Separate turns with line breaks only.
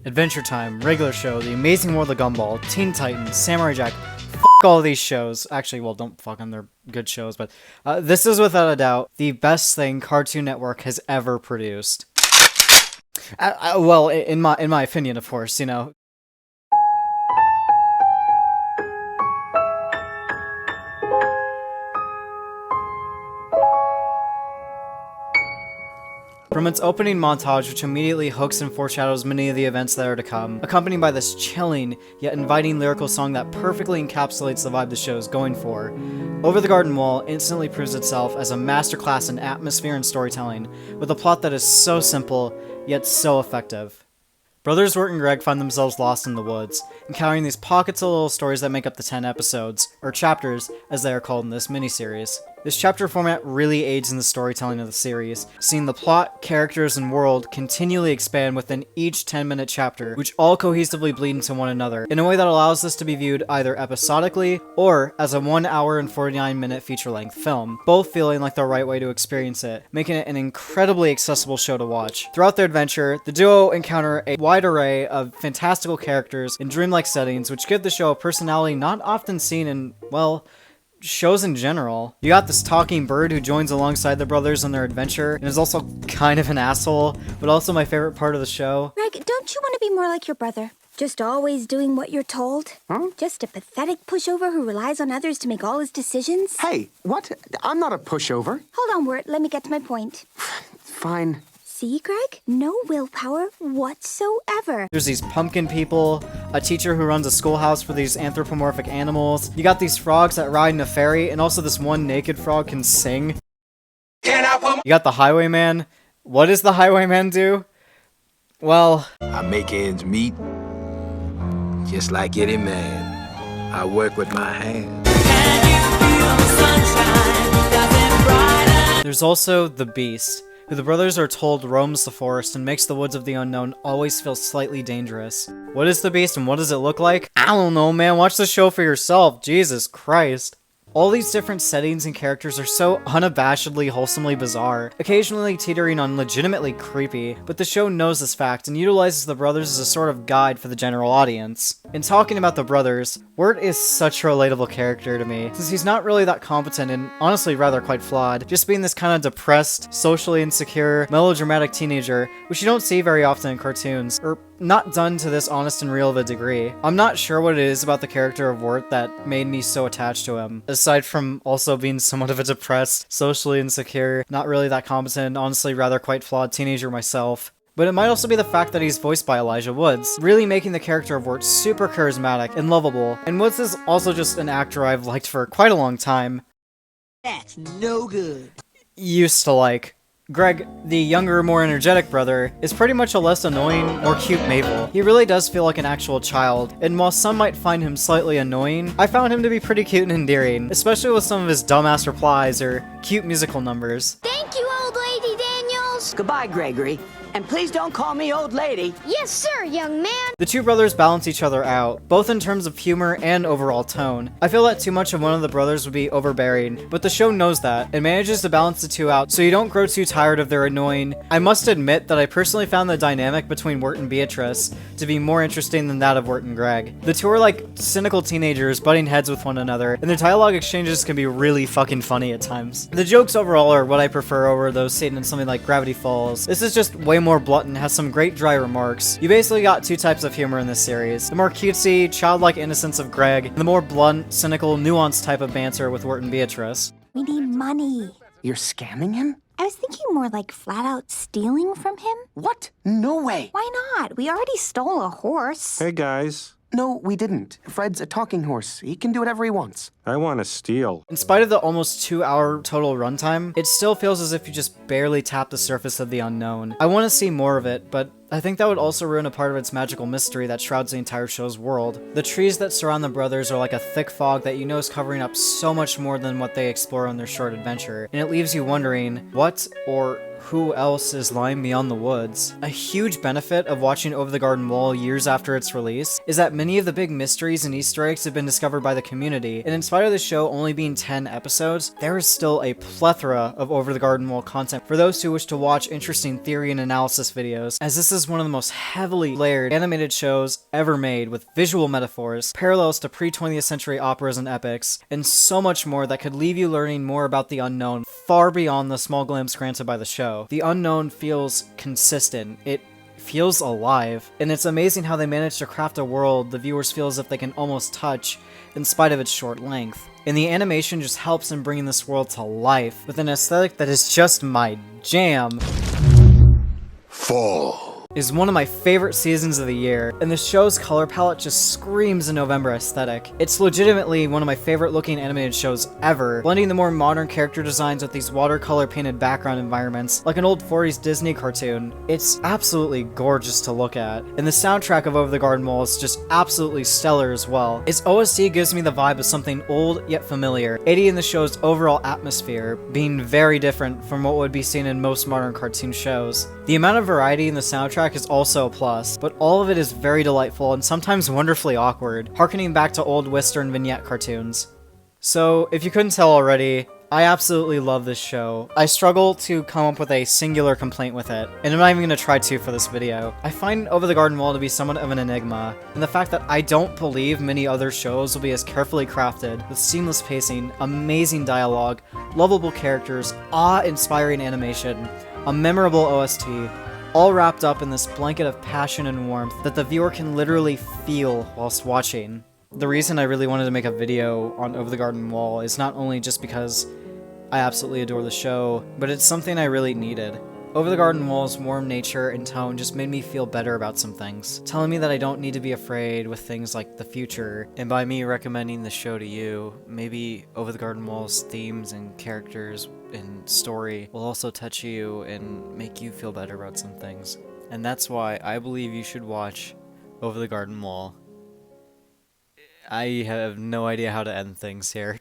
Adventure Time, Regular Show, The Amazing World of Gumball, Teen Titans, Samurai Jack. F all these shows. Actually, well, don't fuck them, they're good shows, but this is without a doubt the best thing Cartoon Network has ever produced. Well, in my opinion, of course, you know. From its opening montage, which immediately hooks and foreshadows many of the events that are to come, accompanied by this chilling, yet inviting lyrical song that perfectly encapsulates the vibe the show is going for, Over the Garden Wall instantly proves itself as a masterclass in atmosphere and storytelling, with a plot that is so simple, yet so effective. Brothers Wirt and Greg find themselves lost in the woods, encountering these pockets of little stories that make up the 10 episodes, or chapters, as they are called in this miniseries. This chapter format really aids in the storytelling of the series, seeing the plot, characters, and world continually expand within each 10-minute chapter, which all cohesively bleed into one another, in a way that allows this to be viewed either episodically, or as a 1 hour and 49-minute feature-length film, both feeling like the right way to experience it, making it an incredibly accessible show to watch. Throughout their adventure, the duo encounter a wide array of fantastical characters in dreamlike settings, which give the show a personality not often seen in, well, shows in general. You got this talking bird who joins alongside the brothers on their adventure and is also kind of an asshole, but also my favorite part of the show.
Greg, don't you want to be more like your brother? Just always doing what you're told?
Huh?
Just a pathetic pushover who relies on others to make all his decisions?
Hey, what? I'm not a pushover.
Hold on, Wirt, let me get to my point.
Fine.
See, Greg? No willpower whatsoever.
There's these pumpkin people, a teacher who runs a schoolhouse for these anthropomorphic animals. You got these frogs that ride in a ferry, and also this one naked frog can sing. You got the highwayman. What does the highwayman do? Well,
I make ends meet, just like any man. I work with my hands.
There's also the Beast, who the brothers are told roams the forest and makes the woods of the unknown always feel slightly dangerous. What is the Beast and what does it look like? I don't know, man. Watch the show for yourself. Jesus Christ. All these different settings and characters are so unabashedly wholesomely bizarre, occasionally teetering on legitimately creepy, but the show knows this fact and utilizes the brothers as a sort of guide for the general audience. In talking about the brothers, Wirt is such a relatable character to me, since he's not really that competent and honestly rather quite flawed, just being this kind of depressed, socially insecure, melodramatic teenager, which you don't see very often in cartoons, or not done to this honest and real of a degree. I'm not sure what it is about the character of Wirt that made me so attached to him, aside from also being somewhat of a depressed, socially insecure, not really that competent, honestly rather quite flawed teenager myself. But it might also be the fact that he's voiced by Elijah Woods, really making the character of Wirt super charismatic and lovable, and Woods is also just an actor I've liked for quite a long time.
That's no good.
Used to like. Greg, the younger, more energetic brother, is pretty much a less annoying, more cute Mabel. He really does feel like an actual child, and while some might find him slightly annoying, I found him to be pretty cute and endearing, especially with some of his dumbass replies or cute musical numbers.
Thank you, old lady Daniels!
Goodbye, Gregory. And please don't call me old lady.
Yes, sir, young man!
The two brothers balance each other out, both in terms of humor and overall tone. I feel that too much of one of the brothers would be overbearing, but the show knows that, and manages to balance the two out so you don't grow too tired of their annoying. I must admit that I personally found the dynamic between Wirt and Beatrice to be more interesting than that of Wirt and Greg. The two are like cynical teenagers butting heads with one another, and their dialogue exchanges can be really fucking funny at times. The jokes overall are what I prefer over those seen in something like Gravity Falls. This is just way more blunt and has some great dry remarks. You basically got two types of humor in this series. The more cutesy, childlike innocence of Greg, and the more blunt, cynical, nuanced type of banter with Wirt and Beatrice.
We need money.
You're scamming him?
I was thinking more like flat out stealing from him.
What? No way.
Why not? We already stole a horse.
Hey guys,
No, we didn't. Fred's a talking horse. He can do whatever he wants.
I want to steal.
In spite of the almost 2-hour total runtime, it still feels as if you just barely tapped the surface of the unknown. I want to see more of it, but I think that would also ruin a part of its magical mystery that shrouds the entire show's world. The trees that surround the brothers are like a thick fog that you know is covering up so much more than what they explore on their short adventure, and it leaves you wondering what or who else is lying beyond the woods? A huge benefit of watching Over the Garden Wall years after its release is that many of the big mysteries and Easter eggs have been discovered by the community, and in spite of the show only being 10 episodes, there is still a plethora of Over the Garden Wall content for those who wish to watch interesting theory and analysis videos, as this is one of the most heavily layered animated shows ever made, with visual metaphors, parallels to pre-20th century operas and epics, and so much more that could leave you learning more about the unknown far beyond the small glimpse granted by the show. The unknown feels consistent. It feels alive, and it's amazing how they managed to craft a world the viewers feel as if they can almost touch, in spite of its short length. And the animation just helps in bringing this world to life, with an aesthetic that is just my jam.
Fall
Is one of my favorite seasons of the year, and the show's color palette just screams a November aesthetic. It's legitimately one of my favorite looking animated shows ever, blending the more modern character designs with these watercolor painted background environments, like an old 40s Disney cartoon. It's absolutely gorgeous to look at, and the soundtrack of Over the Garden Wall is just absolutely stellar as well. Its OST gives me the vibe of something old yet familiar, aiding in the show's overall atmosphere, being very different from what would be seen in most modern cartoon shows. The amount of variety in the soundtrack is also a plus, but all of it is very delightful and sometimes wonderfully awkward, harkening back to old Western vignette cartoons. So, if you couldn't tell already, I absolutely love this show. I struggle to come up with a singular complaint with it, and I'm not even going to try to for this video. I find Over the Garden Wall to be somewhat of an enigma, and the fact that I don't believe many other shows will be as carefully crafted, with seamless pacing, amazing dialogue, lovable characters, awe-inspiring animation, a memorable OST, all wrapped up in this blanket of passion and warmth that the viewer can literally feel whilst watching. The reason I really wanted to make a video on Over the Garden Wall is not only just because I absolutely adore the show, but it's something I really needed. Over the Garden Wall's warm nature and tone just made me feel better about some things, telling me that I don't need to be afraid with things like the future, and by me recommending the show to you, maybe Over the Garden Wall's themes and characters and story will also touch you and make you feel better about some things. And that's why I believe you should watch Over the Garden Wall. I have no idea how to end things here.